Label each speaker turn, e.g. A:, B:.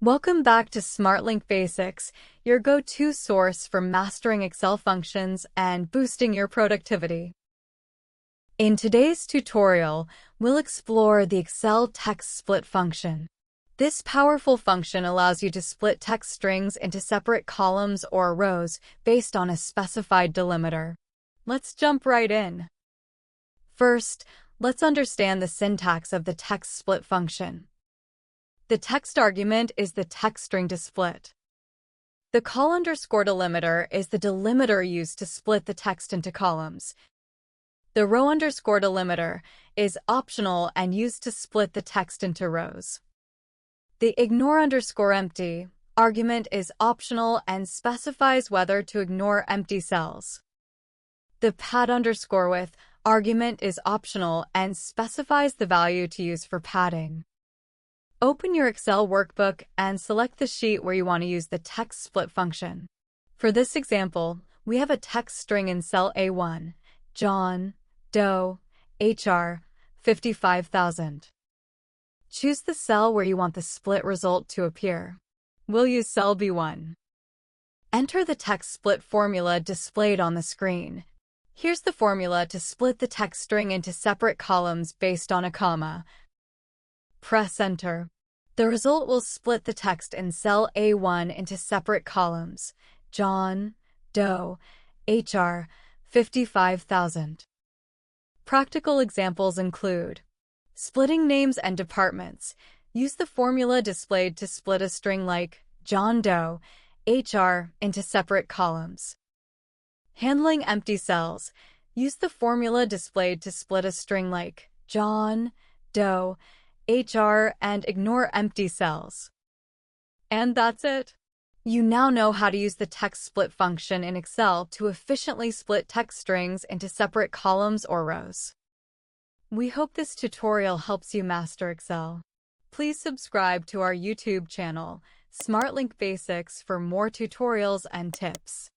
A: Welcome back to SmartLink Basics, your go-to source for mastering Excel functions and boosting your productivity. In today's tutorial, we'll explore the Excel TEXTSPLIT function. This powerful function allows you to split text strings into separate columns or rows based on a specified delimiter. Let's jump right in. First, let's understand the syntax of the TEXTSPLIT function. The text argument is the text string to split. The col_delimiter is the delimiter used to split the text into columns. The row_delimiter is optional and used to split the text into rows. The ignore_empty argument is optional and specifies whether to ignore empty cells. The pad_width argument is optional and specifies the value to use for padding. Open your Excel workbook and select the sheet where you want to use the TEXTSPLIT function. For this example, we have a text string in cell A1, John Doe HR 55,000. Choose the cell where you want the split result to appear. We'll use cell B1. Enter the TEXTSPLIT formula displayed on the screen. Here's the formula to split the text string into separate columns based on a comma. Press Enter. The result will split the text in cell A1 into separate columns, John Doe HR 55,000. Practical examples include splitting names and departments. Use the formula displayed to split a string like John Doe HR into separate columns. Handling empty cells. Use the formula displayed to split a string like John Doe HR and ignore empty cells. And that's it. You now know how to use the TEXTSPLIT function in Excel to efficiently split text strings into separate columns or rows. We hope this tutorial helps you master Excel. Please subscribe to our YouTube channel, SmartLink Basics, for more tutorials and tips.